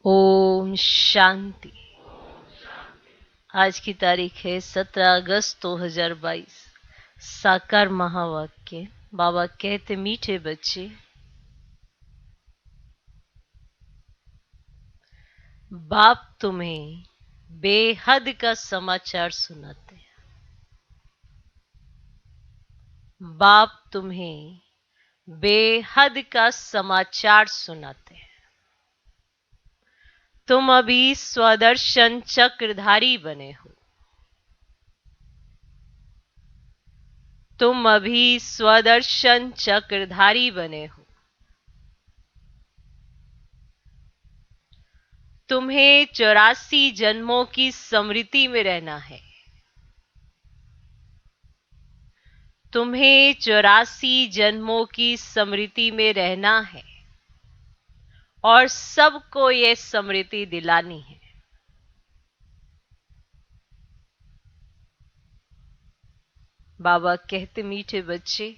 ओम शांति। आज की तारीख है 17 अगस्त 2022। साकार महावाक्य। बाबा कहते, मीठे बच्चे, बाप तुम्हें बेहद का समाचार सुनाते हैं। बाप तुम्हें बेहद का समाचार सुनाते हैं। तुम अभी स्वदर्शन चक्रधारी बने हो। तुम अभी स्वदर्शन चक्रधारी बने हो। तुम्हें 84 जन्मों की स्मृति में रहना है। तुम्हें 84 जन्मों की स्मृति में रहना है और सबको ये स्मृति दिलानी है। बाबा कहते, मीठे बच्चे,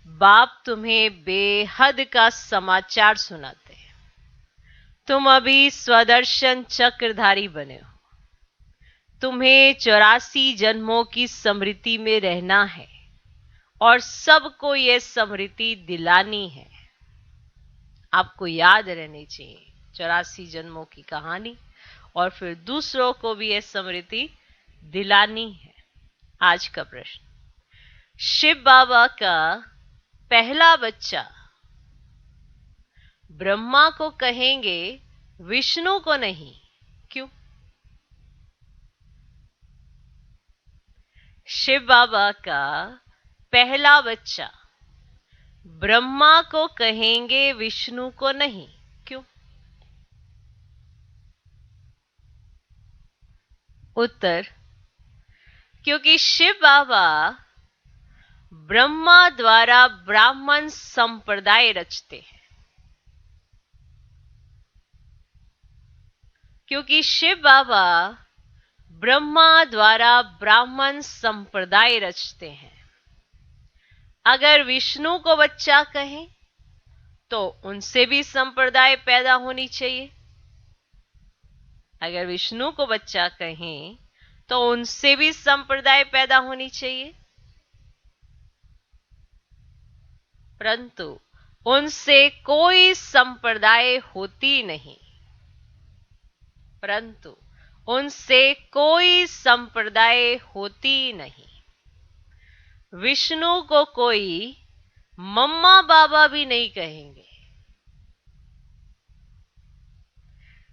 बाप तुम्हें बेहद का समाचार सुनाते हैं। तुम अभी स्वदर्शन चक्रधारी बने हो। तुम्हें 84 जन्मों की स्मृति में रहना है और सबको ये स्मृति दिलानी है। आपको याद रहनी चाहिए 84 जन्मों की कहानी, और फिर दूसरों को भी ये स्मृति दिलानी है। आज का प्रश्न, शिव बाबा का पहला बच्चा ब्रह्मा को कहेंगे, विष्णु को नहीं, क्यों? शिव बाबा का पहला बच्चा ब्रह्मा को कहेंगे, विष्णु को नहीं, क्यों? उत्तर, क्योंकि शिव बाबा ब्रह्मा द्वारा ब्राह्मण संप्रदाय रचते हैं। क्योंकि शिव बाबा ब्रह्मा द्वारा ब्राह्मण संप्रदाय रचते हैं। अगर विष्णु को बच्चा कहें तो उनसे भी संप्रदाय पैदा होनी चाहिए। अगर विष्णु को बच्चा कहें तो उनसे भी संप्रदाय पैदा होनी चाहिए, परंतु उनसे कोई संप्रदाय होती नहीं। परंतु उनसे कोई संप्रदाय होती नहीं। विष्णु को कोई मम्मा बाबा भी नहीं कहेंगे।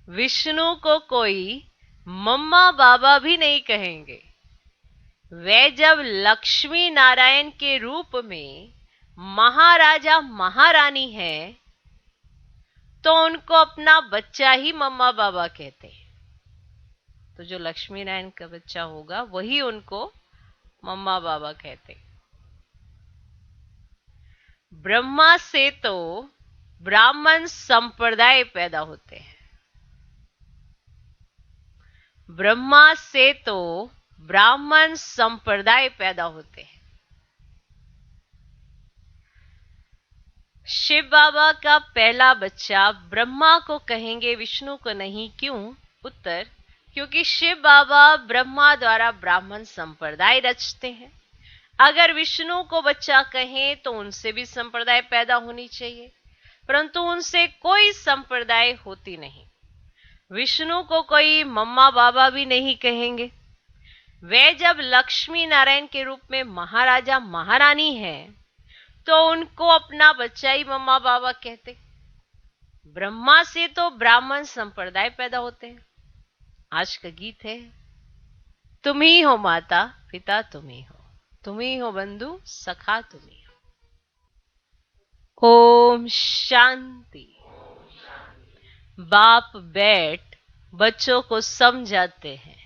विष्णु को कोई मम्मा बाबा भी नहीं कहेंगे। वे जब लक्ष्मी नारायण के रूप में महाराजा महारानी है तो उनको अपना बच्चा ही मम्मा बाबा कहते हैं। तो जो लक्ष्मी नारायण का बच्चा होगा वही उनको मम्मा बाबा कहते हैं। ब्रह्मा से तो ब्राह्मण संप्रदाय पैदा होते हैं। ब्रह्मा से तो ब्राह्मण संप्रदाय पैदा होते हैं। शिव बाबा का पहला बच्चा ब्रह्मा को कहेंगे, विष्णु को नहीं, क्यों? उत्तर, क्योंकि शिव बाबा ब्रह्मा द्वारा ब्राह्मण संप्रदाय रचते हैं। अगर विष्णु को बच्चा कहें तो उनसे भी संप्रदाय पैदा होनी चाहिए, परंतु उनसे कोई संप्रदाय होती नहीं। विष्णु को कोई मम्मा बाबा भी नहीं कहेंगे। वे जब लक्ष्मी नारायण के रूप में महाराजा महारानी है तो उनको अपना बच्चा ही मम्मा बाबा कहते। ब्रह्मा से तो ब्राह्मण संप्रदाय पैदा होते हैं। आज का गीत है, तुम ही हो माता पिता, तुम ही हो, तुम ही हो बंधु सखा, तुम ही हो। ओम शांति। बाप बैठ बच्चों को समझाते हैं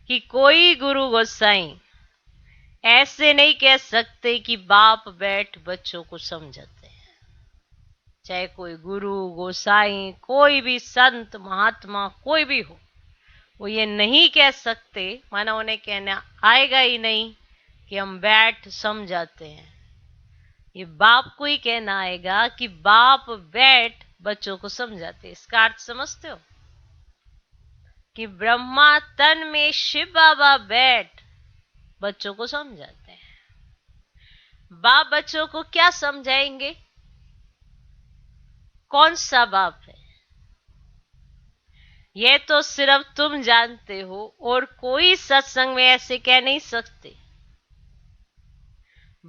कि कोई गुरु गोसाई ऐसे नहीं कह सकते कि बाप बैठ बच्चों को समझाते हैं। चाहे कोई गुरु गोसाई, कोई भी संत महात्मा कोई भी हो, वो ये नहीं कह सकते, माना उन्हें कहना आएगा ही नहीं कि हम बैठ समझाते हैं। ये बाप को ही कहना आएगा कि बाप बैठ बच्चों को समझाते। इसका अर्थ समझते हो कि ब्रह्मा तन में शिव बाबा बैठ बच्चों को समझाते हैं। बाप बच्चों को क्या समझाएंगे? कौन सा बाप है यह तो सिर्फ तुम जानते हो और कोई सत्संग में ऐसे कह नहीं सकते।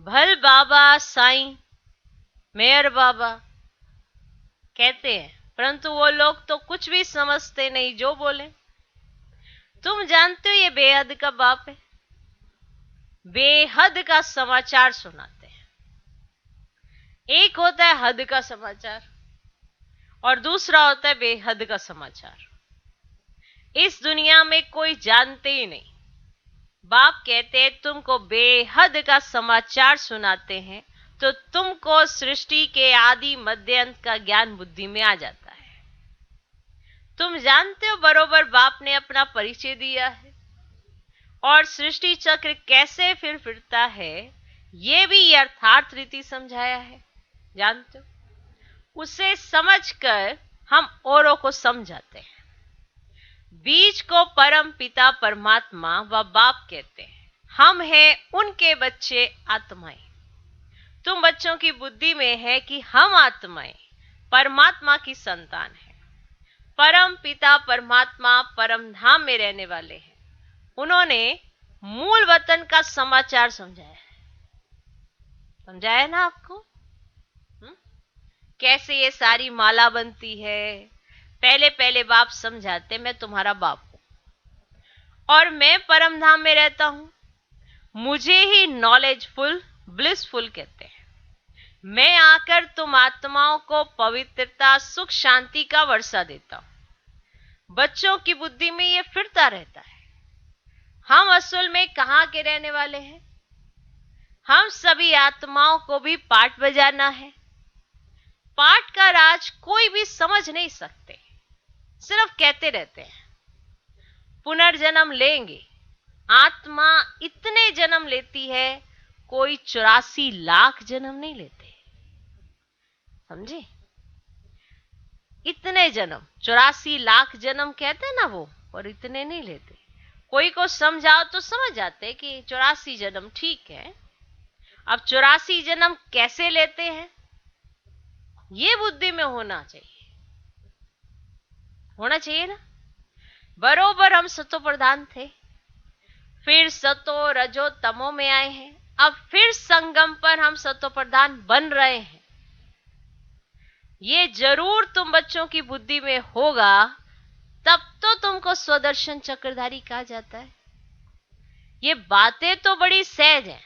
भल बाबा साईं मेयर बाबा कहते हैं, परंतु वो लोग तो कुछ भी समझते नहीं जो बोले। तुम जानते हो ये बेहद का बाप है, बेहद का समाचार सुनाते हैं। एक होता है हद का समाचार और दूसरा होता है बेहद का समाचार। इस दुनिया में कोई जानते ही नहीं। बाप कहते हैं तुमको बेहद का समाचार सुनाते हैं तो तुमको सृष्टि के आदि मध्य अंत का ज्ञान बुद्धि में आ जाता है। तुम जानते हो बरोबर बाप ने अपना परिचय दिया है और सृष्टि चक्र कैसे फिरता है ये भी यथार्थ रीति समझाया है। जानते हो, उसे समझकर हम औरों को समझाते हैं। बीज को परम पिता परमात्मा व बाप कहते हैं। हम हैं उनके बच्चे आत्माएं। तुम बच्चों की बुद्धि में है कि हम आत्माएं परमात्मा की संतान हैं। परम पिता परमात्मा परम धाम में रहने वाले हैं। उन्होंने मूल वतन का समाचार समझाया है। समझाया ना आपको? कैसे ये सारी माला बनती है। पहले पहले बाप समझाते मैं तुम्हारा बाप हूं और मैं परम धाम में रहता हूं। मुझे ही नॉलेजफुल ब्लिसफुल कहते हैं। मैं आकर तुम आत्माओं को पवित्रता सुख शांति का वर्षा देता हूं। बच्चों की बुद्धि में ये फिरता रहता है। हम असल में कहां के रहने वाले हैं? हम सभी आत्माओं को भी पाठ बजाना है। पाठ का राज कोई भी समझ नहीं सकते, सिर्फ कहते रहते हैं पुनर्जन्म लेंगे। आत्मा इतने जन्म लेती है, कोई 84 लाख जन्म नहीं लेते। समझे? इतने जन्म 84 लाख जन्म कहते हैं ना वो, और इतने नहीं लेते। कोई को समझाओ तो समझ जाते कि 84 जन्म ठीक है। अब 84 जन्म कैसे लेते हैं ये बुद्धि में होना चाहिए ना। बरोबर हम सतो प्रधान थे, फिर सतो रजो तमो में आए हैं। अब फिर संगम पर हम सतो प्रधान बन रहे हैं। ये जरूर तुम बच्चों की बुद्धि में होगा, तब तो तुमको स्वदर्शन चक्रधारी कहा जाता है। ये बातें तो बड़ी सहज हैं,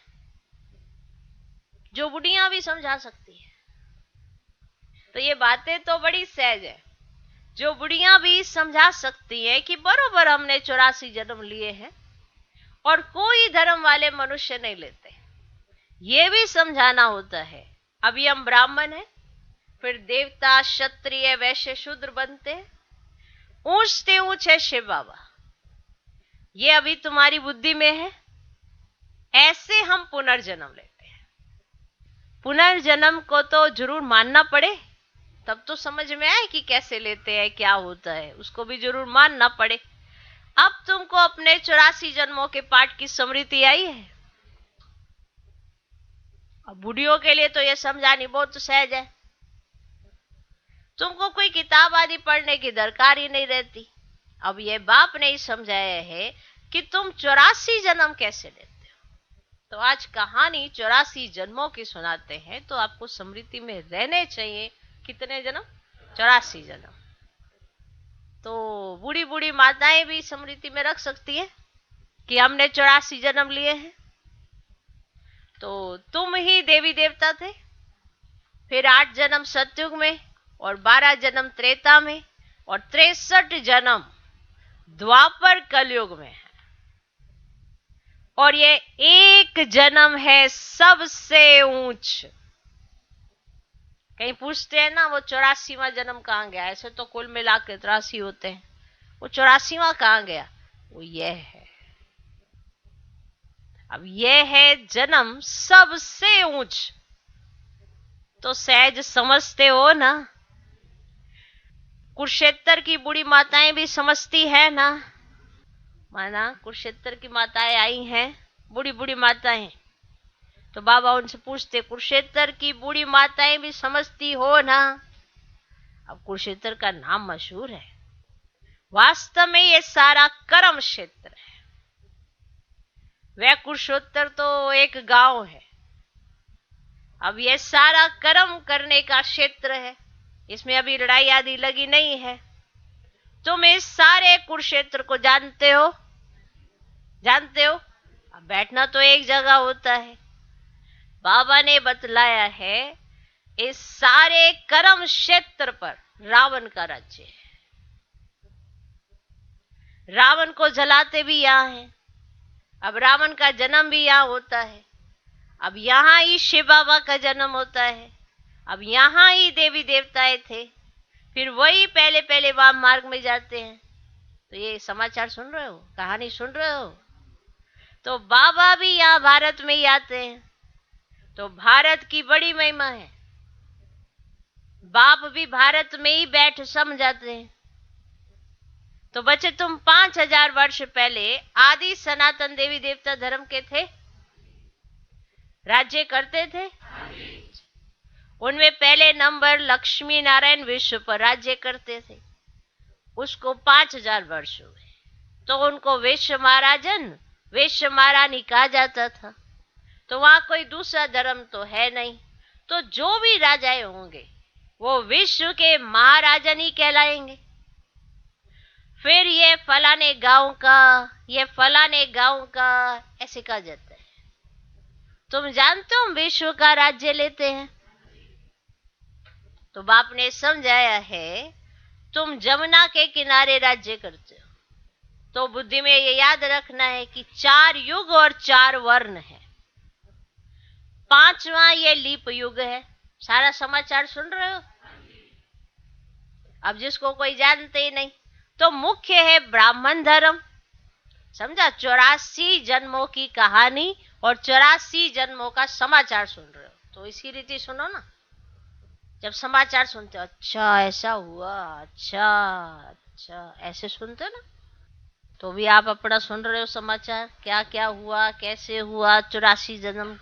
जो बुढ़ियां भी समझा सकती है। तो ये बातें तो बड़ी सहज है जो बुढ़ियां भी समझा सकती है कि बरोबर हमने 84 जन्म लिए हैं और कोई धर्म वाले मनुष्य नहीं लेते। ये भी समझाना होता है। अभी हम ब्राह्मण हैं, फिर देवता क्षत्रिय वैश्य शूद्र बनते हैं। ऊंचते ऊंच है शिव बाबा, ये अभी तुम्हारी बुद्धि में है। ऐसे हम पुनर्जन्म लेते हैं। पुनर्जन्म को तो जरूर मानना पड़े, तब तो समझ में आए कि कैसे लेते हैं, क्या होता है, उसको भी जरूर मानना पड़े। अब तुमको अपने 84 जन्मों के पाठ की स्मृति आई है। अब बूढ़ियों के लिए तो यह समझानी बहुत सहज है। तुमको कोई किताब आदि पढ़ने की दरकार ही नहीं रहती। अब यह बाप ने ही समझाया है कि तुम 84 जन्म कैसे लेते हो। तो आज कहानी 84 जन्मों की सुनाते हैं, तो आपको स्मृति में रहने चाहिए कितने जन्म? 84 जन्म। तो बूढ़ी बूढ़ी माताएं भी स्मृति में रख सकती है कि हमने 84 जन्म लिए हैं। तो तुम ही देवी देवता थे, फिर 8 जन्म सतयुग में और 12 जन्म त्रेता में और 63 जन्म द्वापर कलयुग में है। और ये एक जन्म है सबसे ऊंच। कहीं पूछते हैं ना वो 84वां जन्म कहां गया, ऐसे तो कुल मिलाकर 83 होते हैं, वो 84वां कहां गया? वो ये है। अब ये है जन्म सबसे ऊंच। तो सहज समझते हो ना कुरुक्षेत्र की बूढ़ी माताएं भी समझती है ना, माना कुरुक्षेत्र की माताएं आई हैं, बूढ़ी बूढ़ी माताएं, तो बाबा उनसे पूछते कुरुक्षेत्र की बूढ़ी माताएं भी समझती हो ना। अब कुरुक्षेत्र का नाम मशहूर है, वास्तव में ये सारा कर्म क्षेत्र है। वह कुरुक्षेत्र तो एक गांव है, अब ये सारा कर्म करने का क्षेत्र है, इसमें अभी लड़ाई आदि लगी नहीं है। तुम इस सारे कुरुक्षेत्र को जानते हो, जानते हो। अब बैठना तो एक जगह होता है। बाबा ने बतलाया है इस सारे कर्म क्षेत्र पर रावण का राज्य है। रावण को जलाते भी यहां है। अब रावण का जन्म भी यहां होता है। अब यहां ही शिव बाबा का जन्म होता है। अब यहां ही देवी देवताएं थे, फिर वही पहले पहले वाम मार्ग में जाते हैं। तो ये समाचार सुन रहे हो, कहानी सुन रहे हो। तो बाबा भी यहाँ भारत में ही आते हैं, तो भारत की बड़ी महिमा है। बाप भी भारत में ही बैठ सम जाते हैं। तो बच्चे तुम 5000 वर्ष पहले आदि सनातन देवी देवता धर्म के थे, राज्य करते थे। उनमें पहले नंबर लक्ष्मी नारायण विश्व पर राज्य करते थे। उसको 5000 वर्ष हुए, तो उनको विश्व महाराजन, विश्व महारानी कहा जाता था। तो वहां कोई दूसरा धर्म तो है नहीं। तो जो भी राजाएं होंगे वो विश्व के महाराजन ही कहलाएंगे। फिर ये फलाने गांव का, ये फलाने गांव का, ऐसे कहा जाता है। तुम जानते हो विश्व का राज्य लेते हैं। तो बाप ने समझाया है तुम जमुना के किनारे राज्य करते हो, तो बुद्धि में ये याद रखना है कि 4 युग और 4 वर्ण है। 5वां ये लीप युग है। सारा समाचार सुन रहे हो। अब जिसको कोई जानते ही नहीं, तो मुख्य है ब्राह्मण धर्म। समझा, 84 जन्मों की कहानी और 84 जन्मों का समाचार सुन रहे हो। तो इसी रीति सुनो ना। जब समाचार सुनते हो, अच्छा ऐसा हुआ, अच्छा अच्छा ऐसे सुनते ना, तो भी आप अपना सुन रहे हो समाचार, क्या क्या हुआ, कैसे हुआ, 84 जन्म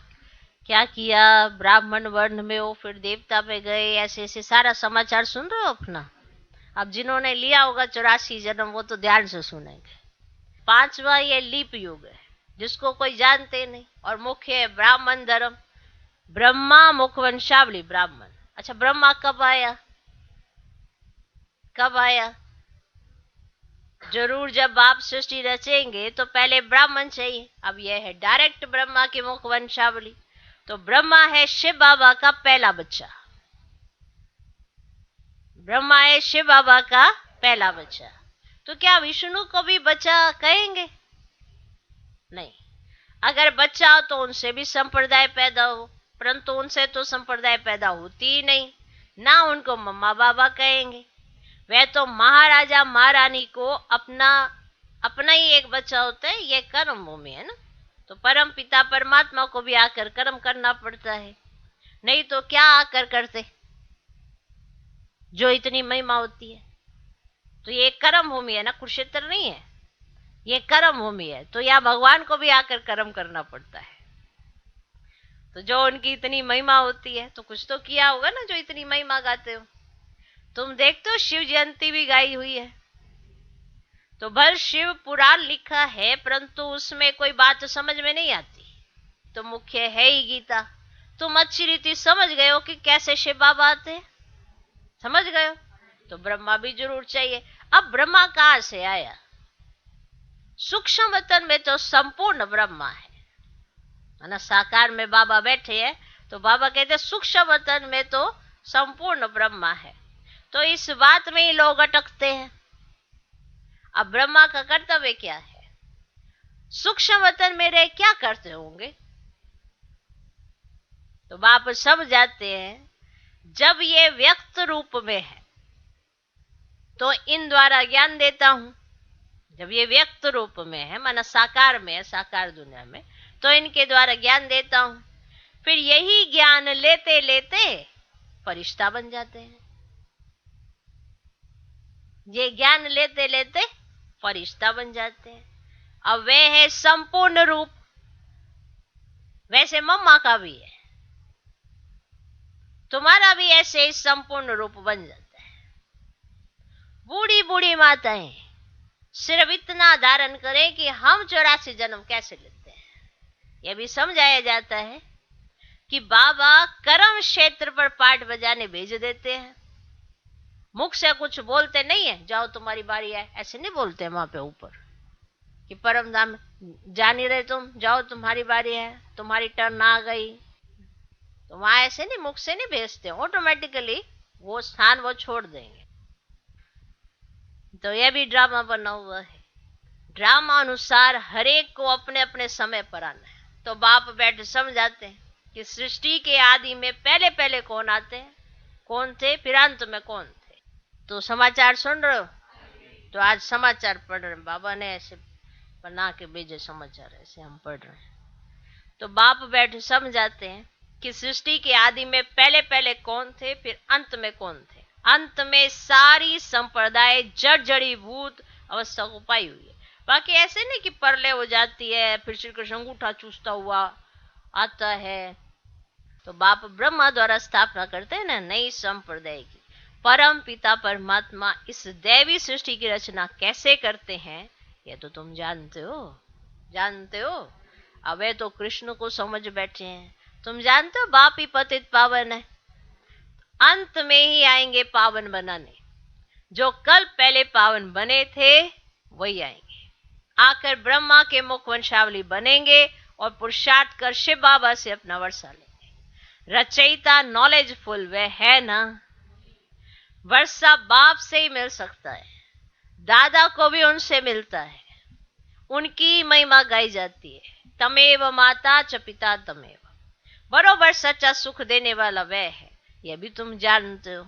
क्या किया, ब्राह्मण वर्ण में हो, फिर देवता पे गए, ऐसे ऐसे सारा समाचार सुन रहे हो अपना। अब जिन्होंने लिया होगा 84 जन्म वो तो ध्यान से सुनेंगे। 5वां ये लीप युग है, जिसको कोई जानते नहीं, और मुख्य है ब्राह्मण धर्म। ब्रह्मा मुखवंशावली ब्राह्मण। अच्छा, ब्रह्मा कब आया, कब आया? जरूर जब बाप सृष्टि रचेंगे तो पहले ब्राह्मण चाहिए। अब यह है डायरेक्ट ब्रह्मा की मुख वंशावली। तो ब्रह्मा है शिव बाबा का पहला बच्चा। ब्रह्मा है शिव बाबा का पहला बच्चा। तो क्या विष्णु को भी बच्चा कहेंगे? नहीं। अगर बच्चा हो तो उनसे भी संप्रदाय पैदा हो, परंतु उनसे तो संप्रदाय पैदा होती ही नहीं, ना उनको मम्मा बाबा कहेंगे। वह तो महाराजा महारानी को अपना अपना ही एक बच्चा होता है। ये कर्म भूमि है ना, तो परम पिता परमात्मा को भी आकर कर्म करना पड़ता है, नहीं तो क्या आकर करते जो इतनी महिमा होती है। तो ये कर्म भूमि है ना, कुरुक्षेत्र नहीं है, ये कर्म भूमि है। तो यहाँ भगवान को भी आकर कर्म करना पड़ता है। तो जो उनकी इतनी महिमा होती है तो कुछ तो किया होगा ना, जो इतनी महिमा गाते हो। तुम देखते हो शिव जयंती भी गाई हुई है, तो भल शिव पुराण लिखा है, परंतु उसमें कोई बात समझ में नहीं आती। तो मुख्य है ही गीता। तुम अच्छी रीति समझ गए हो कि कैसे शिव बाबा आते हैं, समझ गए हो। तो ब्रह्मा भी जरूर चाहिए। अब ब्रह्मा कहां से आया? सूक्ष्म वतन में तो संपूर्ण ब्रह्मा है ना। साकार में बाबा बैठे हैं, तो बाबा कहते सूक्ष्म वतन में तो संपूर्ण ब्रह्मा है। तो इस बात में ही लोग अटकते हैं। अब ब्रह्मा का कर्तव्य क्या है? सूक्ष्म वतन में रह क्या करते होंगे? तो बाप सब जाते हैं, जब ये व्यक्त रूप में है तो इन द्वारा ज्ञान देता हूं। जब ये व्यक्त रूप में है, माना साकार में है, साकार दुनिया में, तो इनके द्वारा ज्ञान देता हूं। फिर यही ज्ञान लेते लेते फरिश्ता बन जाते हैं। ये ज्ञान लेते लेते फरिश्ता बन जाते हैं। अब वे है संपूर्ण रूप। वैसे मम्मा का भी है, तुम्हारा भी ऐसे ही संपूर्ण रूप बन जाता है। बूढ़ी बूढ़ी माताएं सिर्फ इतना धारण करें कि हम 84 जन्म कैसे लेते हैं। यह भी समझाया जाता है कि बाबा कर्म क्षेत्र पर पाठ बजाने भेज देते हैं। मुख से कुछ बोलते नहीं है, जाओ तुम्हारी बारी है, ऐसे नहीं बोलते वहां पे ऊपर कि परम धाम जान ही रहे तुम, जाओ तुम्हारी बारी है, तुम्हारी टर्न आ गई। तो वहां ऐसे नहीं, मुख से नहीं भेजते, ऑटोमेटिकली वो स्थान वो छोड़ देंगे। तो यह भी ड्रामा बना हुआ है। ड्रामा अनुसार हरेक को अपने अपने समय पर आना है। तो बाप बैठ समझाते हैं कि सृष्टि के आदि में पहले पहले कौन आते हैं, कौन थे, फिर अंत में कौन थे। तो समाचार सुन रहे हो? तो आज समाचार पढ़ रहे हैं, बाबा ने ऐसे बना के भेजे समाचार, ऐसे हम पढ़ रहे हैं। तो बाप बैठ समझाते हैं कि सृष्टि के आदि में पहले पहले कौन थे, फिर अंत में कौन थे। अंत में सारी संप्रदाय जड़ जड़ीभूत अवस्था को पाई हुई है। बाकी ऐसे नहीं कि परले हो जाती है, फिर श्री कृष्ण अंगूठा चूसता हुआ आता है। तो बाप ब्रह्मा द्वारा स्थापना करते हैं ना नई संप्रदाय की। परम पिता परमात्मा इस दैवी सृष्टि की रचना कैसे करते हैं, ये तो तुम जानते हो, जानते हो। अब वे तो कृष्ण को समझ बैठे हैं। तुम जानते हो बाप ही पतित पावन है, अंत में ही आएंगे पावन बनाने। जो कल पहले पावन बने थे वही आएंगे, आकर ब्रह्मा के मुख वंशावली बनेंगे और पुरुषार्थ कर शिव बाबा से अपना वर्षा लेंगे। रचयिता नॉलेजफुल वे है ना, वर्षा बाप से ही मिल सकता है, दादा को भी उनसे मिलता है, उनकी महिमा गाई जाती है। तमेव माता च पिता तमेव, बरोबर सच्चा सुख देने वाला वह है। यह भी तुम जानते हो,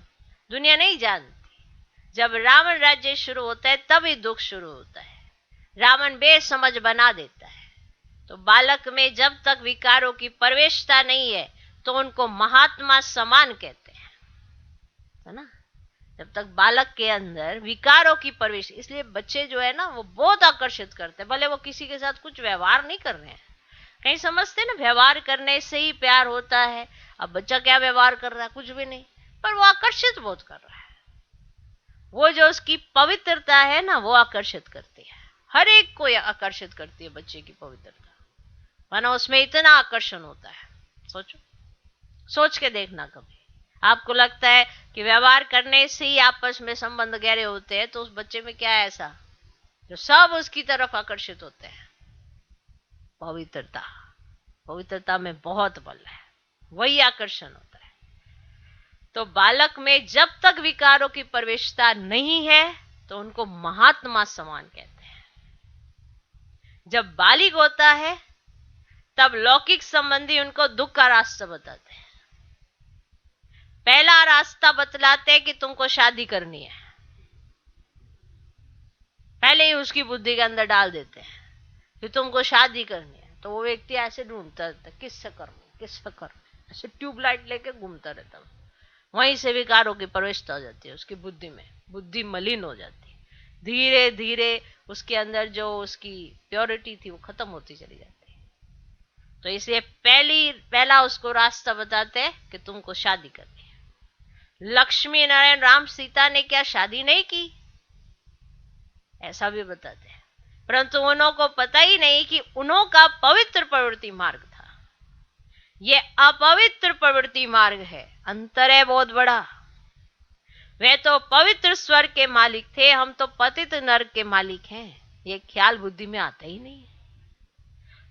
दुनिया नहीं जानती। जब रावण राज्य शुरू होता है तभी दुख शुरू होता है। रावण बेसमझ बना देता है। तो बालक में जब तक विकारों की प्रवेशता नहीं है तो उनको महात्मा समान कहते हैं, है ना। जब तक बालक के अंदर विकारों की प्रवेश, इसलिए बच्चे जो है ना वो बहुत आकर्षित करते हैं, भले वो किसी के साथ कुछ व्यवहार नहीं कर रहे हैं। कहीं समझते ना व्यवहार करने से ही प्यार होता है। अब बच्चा क्या व्यवहार कर रहा है, कुछ भी नहीं, पर वो आकर्षित बहुत कर रहा है। वो जो उसकी पवित्रता है ना वो आकर्षित करती है, हर एक को आकर्षित करती है बच्चे की पवित्रता, माना उसमें इतना आकर्षण होता है। सोचो, सोच के देखना कभी। आपको लगता है कि व्यवहार करने से ही आपस में संबंध गहरे होते हैं, तो उस बच्चे में क्या है ऐसा जो सब उसकी तरफ आकर्षित होते हैं? पवित्रता, पवित्रता में बहुत बल है, वही आकर्षण होता है। तो बालक में जब तक विकारों की प्रवेशता नहीं है तो उनको महात्मा समान कहते हैं। जब बालिग होता है तब लौकिक संबंधी उनको दुख का रास्ता बताते हैं। पहला रास्ता बतलाते हैं कि तुमको शादी करनी है, पहले ही उसकी बुद्धि के अंदर डाल देते हैं कि तुमको शादी करनी है। तो वो व्यक्ति ऐसे ढूंढता रहता है किससे करूं, किससे करूं, ऐसे ट्यूबलाइट लेके घूमता रहता है। वहीं से विकारों की प्रवेशता हो जाती है उसकी बुद्धि में, बुद्धि मलिन हो जाती है। धीरे धीरे उसके अंदर जो उसकी प्योरिटी थी वो खत्म होती चली जाती है। तो इसलिए पहला उसको रास्ता बताते हैं कि तुमको शादी करनी है। लक्ष्मी नारायण राम सीता ने क्या शादी नहीं की, ऐसा भी बताते हैं। परंतु उन्हों को पता ही नहीं कि उन्हों का पवित्र प्रवृत्ति मार्ग था, ये अपवित्र प्रवृत्ति मार्ग है। अंतर है बहुत बड़ा। वे तो पवित्र स्वर्ग के मालिक थे, हम तो पतित नरक के मालिक हैं। ये ख्याल बुद्धि में आता ही नहीं।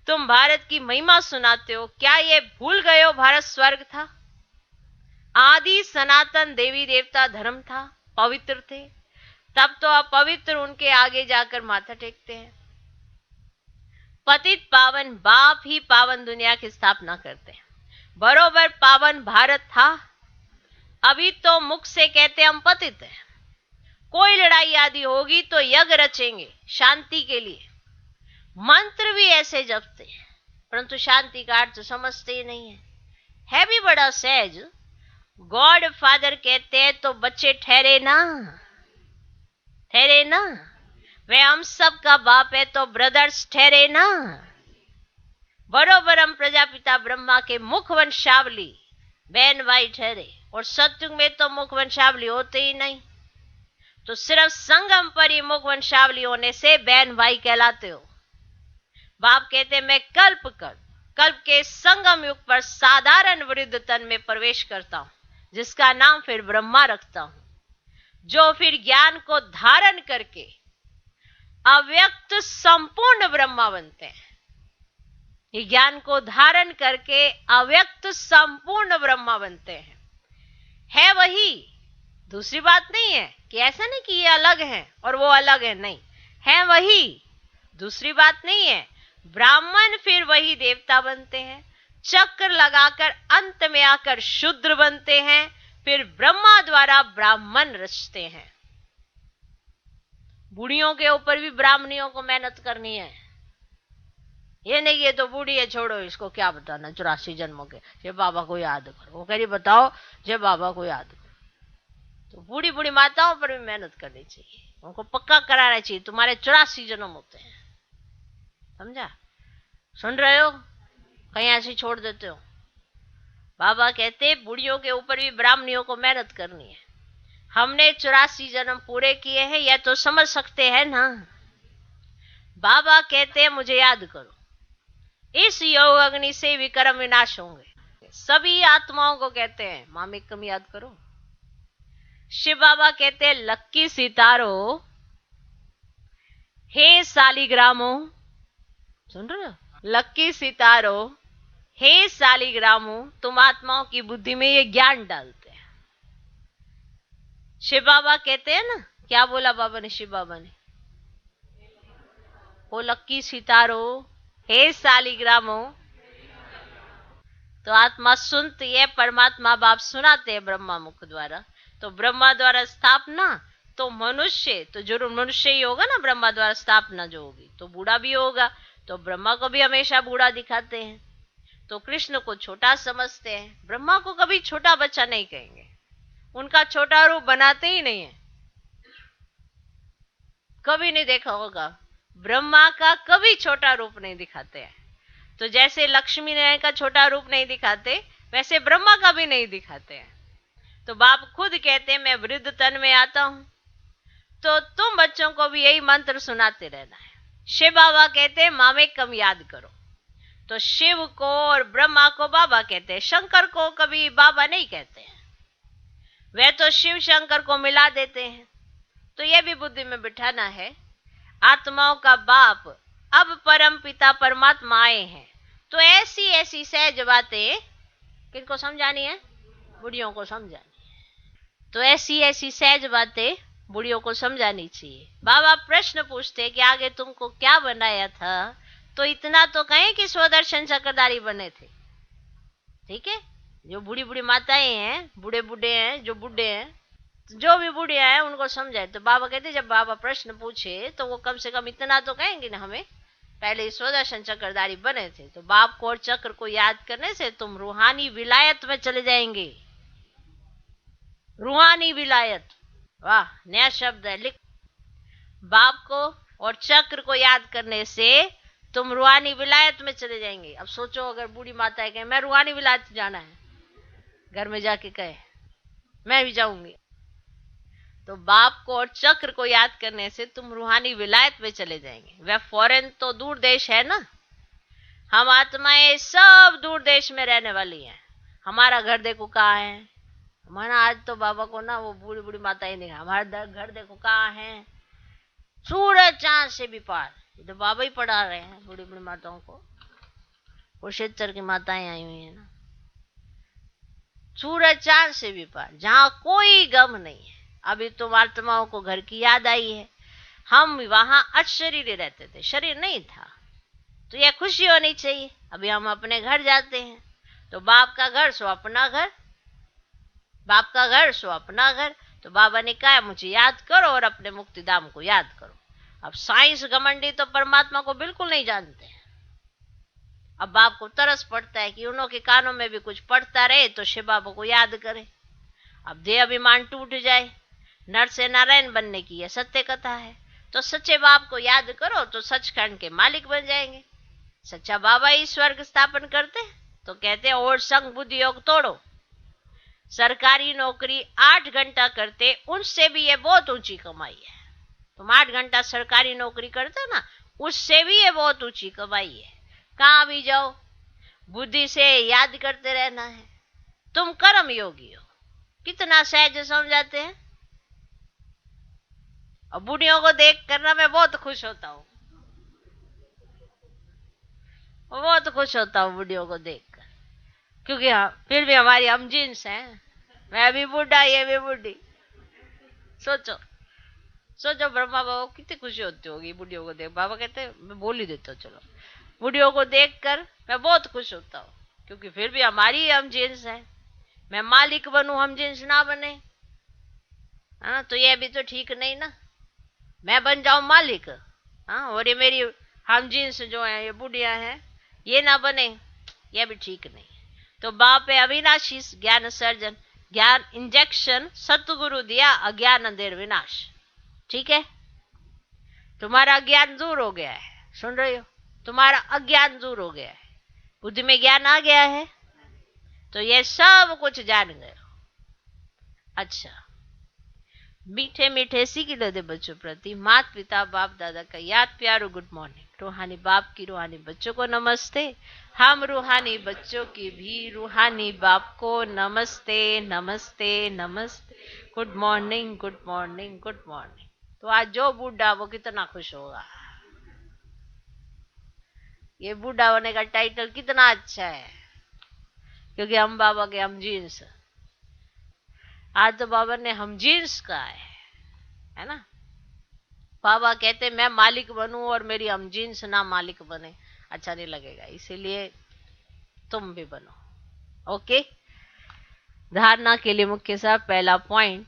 तुम भारत की महिमा सुनाते हो, क्या ये भूल गए हो भारत स्वर्ग था, आदि सनातन देवी देवता धर्म था, पवित्र थे। तब तो अपवित्र उनके आगे जाकर माथा टेकते हैं। पतित पावन बाप ही पावन दुनिया की स्थापना करते हैं। बरोबर पावन भारत था, अभी तो मुख से कहते हम पतित हैं। कोई लड़ाई आदि होगी तो यज्ञ रचेंगे शांति के लिए, मंत्र भी ऐसे जपते हैं, परंतु शांति का अर्थ समझते ही नहीं है भी बड़ा सहज। गॉड फादर कहते हैं तो बच्चे ठहरे ना, ठहरे ना, वे हम सब का बाप है तो ब्रदर्स ठहरे ना। बरोबर हम प्रजापिता ब्रह्मा के मुख वंशावली बहन भाई ठहरे, और सत्युग में तो मुख वंशावली होते ही नहीं, तो सिर्फ संगम पर ही मुख वंशावली होने से बहन भाई कहलाते हो। बाप कहते मैं कल्प के संगम युग पर साधारण वृद्ध तन में प्रवेश करता हूं, जिसका नाम फिर ब्रह्मा रखता हूं, जो फिर ज्ञान को धारण करके अव्यक्त संपूर्ण ब्रह्मा बनते हैं। ये ज्ञान को धारण करके अव्यक्त संपूर्ण ब्रह्मा बनते हैं। है वही, दूसरी बात नहीं है कि ऐसा नहीं कि ये अलग है और वो अलग है, नहीं, है वही, दूसरी बात नहीं है। ब्राह्मण फिर वही देवता बनते हैं, चक्र लगाकर अंत में आकर शूद्र बनते हैं, फिर ब्रह्मा द्वारा ब्राह्मण रचते हैं। बूढ़ियों के ऊपर भी ब्राह्मणियों को मेहनत करनी है। ये नहीं ये तो बूढ़ी है, छोड़ो इसको क्या बताना 84 जन्मों के, ये बाबा को याद करो। वो कह रही बताओ ये बाबा को याद करो। तो बूढ़ी बूढ़ी माताओं पर भी मेहनत करनी चाहिए, उनको पक्का कराना चाहिए तुम्हारे 84 जन्म होते हैं। समझा? सुन रहे हो? कहीं ऐसे छोड़ देते हो? बाबा कहते बूढ़ियों के ऊपर भी ब्राह्मणियों को मेहनत करनी है। हमने 84 जन्म पूरे किए हैं, यह तो समझ सकते हैं ना। बाबा कहते हैं मुझे याद करो, इस योग अग्नि से विक्रम विनाश होंगे। सभी आत्माओं को कहते हैं मामिकम याद करो। शिव बाबा कहते हैं लक्की सितारो, हे सालिग्रामो, सुन रहे हो? लक्की सितारो, हे सालिग्रामो, तुम आत्माओं की बुद्धि में ये ज्ञान डालते हैं। शिव बाबा कहते हैं ना, क्या बोला बाबा ने? शिव बाबा ने ओ लक्की सितारो, हे सालिग्रामो, तो आत्मा सुनती है, परमात्मा बाप सुनाते हैं ब्रह्मा मुख द्वारा। तो ब्रह्मा द्वारा स्थापना, तो मनुष्य तो जरूर मनुष्य ही होगा ना, ब्रह्मा द्वारा स्थापना जो होगी तो बूढ़ा भी होगा, तो ब्रह्मा को भी हमेशा बूढ़ा दिखाते हैं। तो कृष्ण को छोटा समझते हैं, ब्रह्मा को कभी छोटा बच्चा नहीं कहेंगे, उनका छोटा रूप बनाते ही नहीं है। कभी नहीं देखा होगा, ब्रह्मा का कभी छोटा रूप नहीं दिखाते हैं। तो जैसे लक्ष्मी नारायण का छोटा रूप नहीं दिखाते, वैसे ब्रह्मा का भी नहीं दिखाते हैं। तो बाप खुद कहते हैं मैं वृद्ध तन में आता हूं, तो तुम बच्चों को भी यही मंत्र सुनाते रहना है। शिव बाबा कहते हैं मामे कम याद करो, तो शिव को और ब्रह्मा को बाबा कहते हैं, शंकर को कभी बाबा नहीं कहते हैं, वे तो शिव शंकर को मिला देते हैं। तो यह भी बुद्धि में बिठाना है, आत्माओं का बाप अब परम पिता परमात्मा आए हैं, तो ऐसी ऐसी सहज बातें किनको समझानी है? बुढ़ियों को समझानी है। तो ऐसी ऐसी सहज बातें बुढ़ियों को समझानी चाहिए। बाबा प्रश्न पूछते हैं कि आगे तुमको क्या बनाया था, तो इतना तो कहें कि स्वदर्शन चक्रधारी बने थे। ठीक है, जो बूढ़ी बूढ़ी माताएं हैं, बूढ़े बूढ़े हैं, जो बूढ़े हैं, जो भी बूढ़िया है उनको समझाए। तो बाबा कहते जब बाबा प्रश्न पूछे तो वो कम से कम इतना तो कहेंगे ना, हमें पहले स्वदर्शन चक्रधारी बने थे, तो बाप को और चक्र को याद करने से तुम रूहानी विलायत में चले जाएंगे। रूहानी विलायत, वाह नया शब्द है, लिख। बाप को और चक्र को याद करने से तुम रूहानी विलायत में चले जाएंगे। अब सोचो अगर बूढ़ी माता कहे मैं रूहानी विलायत जाना है, घर में जाके कहे मैं भी जाऊंगी, तो बाप को और चक्र को याद करने से तुम रूहानी विलायत में चले जाएंगे। वह फॉरेन तो दूर देश है ना, हम आत्माएं सब दूर देश में रहने वाली हैं। हमारा घर देखो कहाँ है, हमारा आज तो बाबा को ना वो बूढ़ी बूढ़ी माता ही नहीं, हमारा घर देखो कहाँ है, सूरज चांद से भी पार। ये तो बाबा ही पढ़ा रहे हैं बूढ़ी बूढ़ी माताओं को, कुरुक्षेत्र की माताएं आई हुई है ना, सूरज चांद से भी पार, जहां कोई गम नहीं है। अभी तुम आत्माओं को घर की याद आई है, हम वहां अशरीर रहते थे, शरीर नहीं था, तो यह खुशी होनी चाहिए। अभी हम अपने घर जाते हैं, तो बाप का घर सो अपना घर, बाप का घर सो अपना घर। तो बाबा ने कहा मुझे याद करो और अपने मुक्तिधाम को याद करो। अब साइंस घमंडी तो परमात्मा को बिल्कुल नहीं जानते हैं। अब बाप को तरस पड़ता है कि उन्हों के कानों में भी कुछ पड़ता रहे, तो शिव बाबा को याद करे। अब देह अभिमान टूट जाए, नर से नारायण बनने की यह सत्य कथा है। तो सच्चे बाप को याद करो तो सचखंड के मालिक बन जाएंगे। सच्चा बाबा ही स्वर्ग स्थापन करते तो कहते और संग बुद्धि योग तोड़ो। सरकारी नौकरी 8 घंटा करते, उनसे भी ये बहुत ऊंची कमाई है। तुम 8 घंटा सरकारी नौकरी करते ना, उससे भी ये बहुत ऊंची कमाई है। कहां भी जाओ बुद्धि से याद करते रहना है। तुम कर्म योगी हो, कितना सहज समझाते हैं। और बुढ़ियों को देख कर ना मैं बहुत खुश होता हूँ, बहुत खुश होता हूँ बुढ़ियों को देखकर, क्योंकि हाँ फिर भी हमारी हम जीन्स हैं। मैं भी बूढ़ा, ये भी बूढ़ी। सोचो सोचो ब्रह्मा बाबा को कितनी खुशी होती होगी बुढ़ियों को देख। बाबा कहते मैं बोल ही देता हूँ, चलो बुढ़ियों को देखकर मैं बहुत खुश होता हूँ, क्योंकि फिर भी हमारी हम जीन्स है। मैं मालिक बनूं, हम जीन्स ना बने, हाँ तो ये भी तो ठीक नहीं ना। मैं बन जाऊं मालिक, हाँ, और ये मेरी हम जीन्स जो है ये बुढ़िया है ये ना बने, ये भी ठीक नहीं। तो बाप है अविनाशी ज्ञान सर्जन, ज्ञान इंजेक्शन सतगुरु दिया, अज्ञान अंधेर विनाश। ठीक है, तुम्हारा ज्ञान दूर हो गया है, सुन रहे हो, तुम्हारा अज्ञान दूर हो गया है, बुद्धि में ज्ञान आ गया है, तो ये सब कुछ जान गए। अच्छा, मीठे मीठे सीख लो दे बच्चों प्रति माता पिता बाप दादा का याद प्यारो गुड मॉर्निंग। रूहानी बाप की रूहानी बच्चों को नमस्ते। हम रूहानी बच्चों की भी रूहानी बाप को नमस्ते नमस्ते नमस्ते। Good morning good morning good morning. तो आज जो बूढ़ा वो कितना खुश होगा। ये बूढ़ा होने का टाइटल कितना अच्छा है, क्योंकि हम बाबा के हम जीन्स। आज तो बाबा ने हम जीन्स का है ना। बाबा कहते मैं मालिक बनूं और मेरी हम जीन्स ना मालिक बने, अच्छा नहीं लगेगा, इसीलिए तुम भी बनो। ओके, धारणा के लिए मुख्य साहब पहला पॉइंट,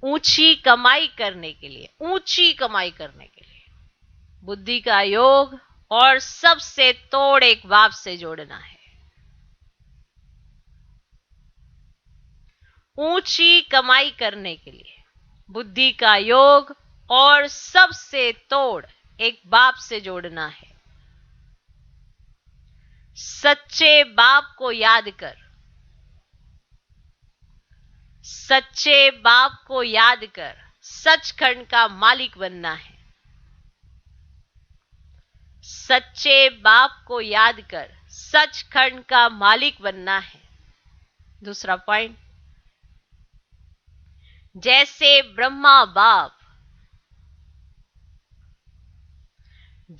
ऊंची कमाई करने के लिए, ऊंची कमाई करने के लिए बुद्धि का योग और सबसे तोड़ एक बाप से जोड़ना है। ऊंची कमाई करने के लिए बुद्धि का योग और सबसे तोड़ एक बाप से जोड़ना है। सच्चे बाप को याद कर, सच्चे बाप को याद कर सचखंड का मालिक बनना है। सच्चे बाप को याद कर सचखंड का मालिक बनना है। दूसरा पॉइंट, जैसे ब्रह्मा बाप,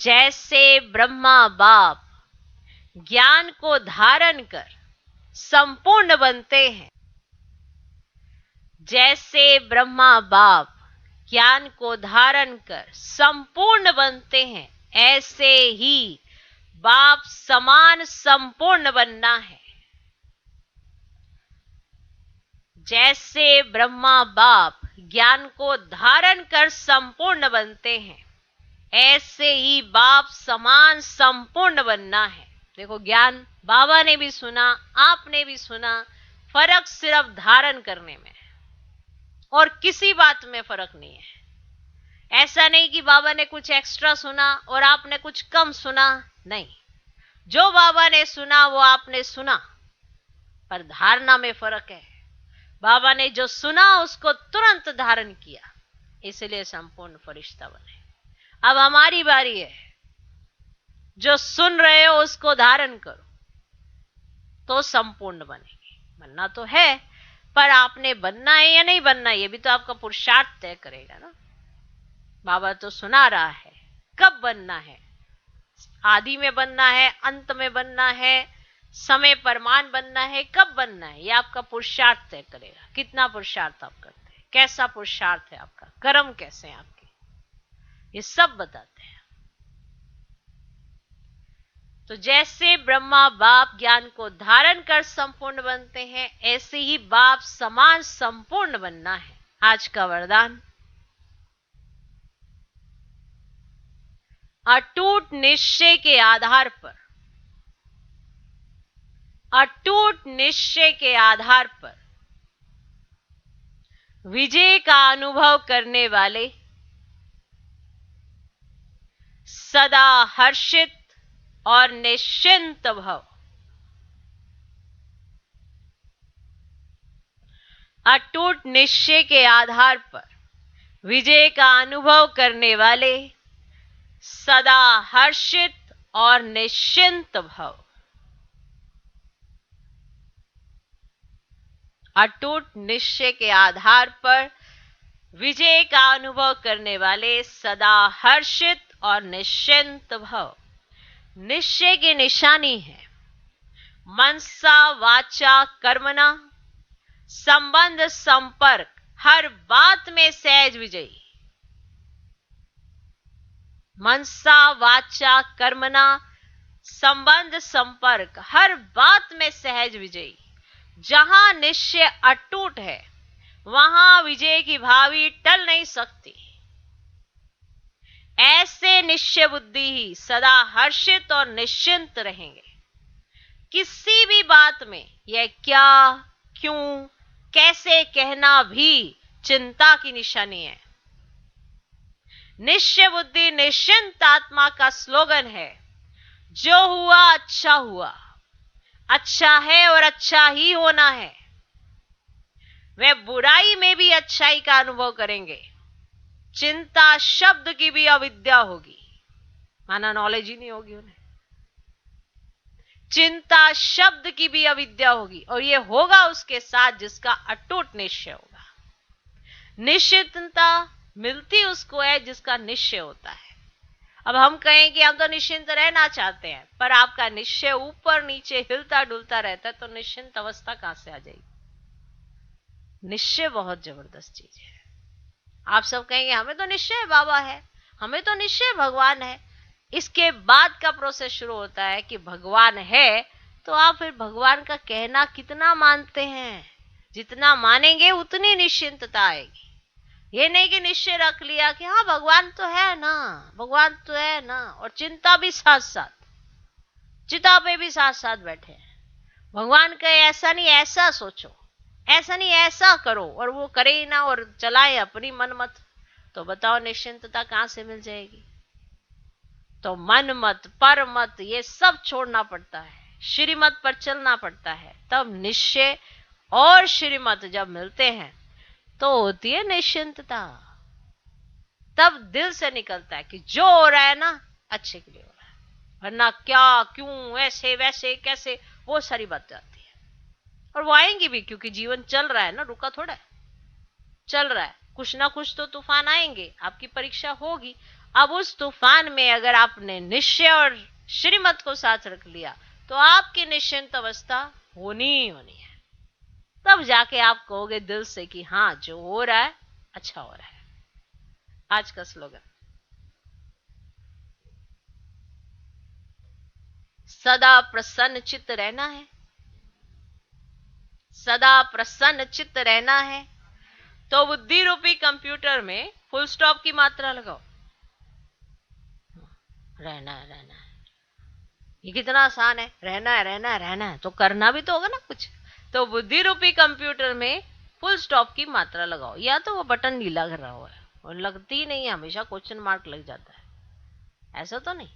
जैसे ब्रह्मा बाप ज्ञान को धारण कर संपूर्ण बनते हैं, जैसे ब्रह्मा बाप ज्ञान को धारण कर संपूर्ण बनते हैं, ऐसे ही बाप समान संपूर्ण बनना है। जैसे ब्रह्मा बाप ज्ञान को धारण कर संपूर्ण बनते हैं, ऐसे ही बाप समान संपूर्ण बनना है। देखो, ज्ञान बाबा ने भी सुना, आपने भी सुना, फर्क सिर्फ धारण करने में है और किसी बात में फर्क नहीं है। ऐसा नहीं कि बाबा ने कुछ एक्स्ट्रा सुना और आपने कुछ कम सुना, नहीं, जो बाबा ने सुना वो आपने सुना, पर धारणा में फर्क है। बाबा ने जो सुना उसको तुरंत धारण किया, इसलिए संपूर्ण फरिश्ता बने। अब हमारी बारी है, जो सुन रहे हो उसको धारण करो तो संपूर्ण बनेंगे। बनना तो है, पर आपने बनना है या नहीं बनना, ये भी तो आपका पुरुषार्थ तय करेगा ना। बाबा तो सुना रहा है, कब बनना है, आदि में बनना है, अंत में बनना है, समय परमान बनना है, कब बनना है, ये आपका पुरुषार्थ तय करेगा। कितना पुरुषार्थ आप करते हैं, कैसा पुरुषार्थ है आपका, कर्म कैसे हैं आपके, ये सब बताते हैं। तो जैसे ब्रह्मा बाप ज्ञान को धारण कर संपूर्ण बनते हैं, ऐसे ही बाप समान संपूर्ण बनना है। आज का वरदान, अटूट निश्चय के आधार पर, अटूट निश्चय के आधार पर विजय का अनुभव करने वाले सदा हर्षित और निश्चिंत भव। अटूट निश्चय के आधार पर विजय का अनुभव करने वाले सदा हर्षित और निश्चिंत भव। अटूट निश्चय के आधार पर विजय का अनुभव करने वाले सदा हर्षित और निश्चिंत भव। निश्चय की निशानी है मनसा वाचा कर्मणा संबंध संपर्क हर बात में सहज विजयी। मनसा वाचा कर्मणा संबंध संपर्क हर बात में सहज विजयी। जहां निश्चय अटूट है वहां विजय की भावी टल नहीं सकती। ऐसे निश्चय बुद्धि ही सदा हर्षित और निश्चिंत रहेंगे। किसी भी बात में यह क्या, क्यों, कैसे कहना भी चिंता की निशानी है। निश्चय बुद्धि निश्चिंत आत्मा का स्लोगन है। जो हुआ अच्छा हुआ, अच्छा है और अच्छा ही होना है। वे बुराई में भी अच्छाई का अनुभव करेंगे। चिंता शब्द की भी अविद्या होगी, माना नॉलेज ही नहीं होगी उन्हें। चिंता शब्द की भी अविद्या होगी और यह होगा उसके साथ जिसका अटूट निश्चय होगा। निश्चिंतता मिलती उसको है जिसका निश्चय होता है। अब हम कहें कि हम तो निश्चिंत रहना चाहते हैं, पर आपका निश्चय ऊपर नीचे हिलता डुलता रहता है, तो निश्चिंत अवस्था कहां से आ जाएगी। निश्चय बहुत जबरदस्त चीज है। आप सब कहेंगे हमें तो निश्चय बाबा है, हमें तो निश्चय भगवान है। इसके बाद का प्रोसेस शुरू होता है कि भगवान है तो आप फिर भगवान का कहना कितना मानते हैं। जितना मानेंगे उतनी निश्चिंतता आएगी। ये नहीं कि निश्चय रख लिया कि हाँ भगवान तो है ना, भगवान तो है ना, और चिंता भी साथ साथ, चिता पे भी साथ साथ बैठे हैं। भगवान कहे ऐसा नहीं ऐसा सोचो, ऐसा नहीं ऐसा करो, और वो करे ही ना और चलाए अपनी मन मत, तो बताओ निश्चिंतता कहां से मिल जाएगी। तो मन मत, पर मत, ये सब छोड़ना पड़ता है, श्रीमत पर चलना पड़ता है। तब निश्चय और श्रीमत जब मिलते हैं तो होती है निश्चिंतता। तब दिल से निकलता है कि जो हो रहा है ना अच्छे के लिए हो रहा है, वरना क्या, क्यों, ऐसे वैसे कैसे, वो सारी बातें आती है। और वो आएंगी भी, क्योंकि जीवन चल रहा है ना, रुका थोड़ा है, चल रहा है। कुछ ना कुछ तो तूफान आएंगे, आपकी परीक्षा होगी। अब उस तूफान में अगर आपने निश्चय और श्रीमत को साथ रख लिया तो आपकी निश्चिंत अवस्था होनी ही होनी है। तब जाके आप कहोगे दिल से कि हाँ जो हो रहा है अच्छा हो रहा है। आज का स्लोगन, सदा प्रसन्न चित्त रहना है। सदा प्रसन्न चित्त रहना है तो बुद्धि रूपी कंप्यूटर में फुल स्टॉप की मात्रा लगाओ। रहना है, रहना है, ये कितना आसान है। रहना है, रहना है, रहना है, तो करना भी तो होगा ना कुछ। तो बुद्धि रूपी कंप्यूटर में फुल स्टॉप की मात्रा लगाओ, या तो वो बटन नीला कर रहा हुआ है और लगती नहीं है, हमेशा क्वेश्चन मार्क लग जाता है, ऐसा तो नहीं।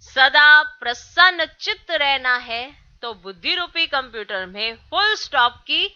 सदा प्रसन्न चित्त रहना है तो बुद्धि रूपी कंप्यूटर में फुल स्टॉप की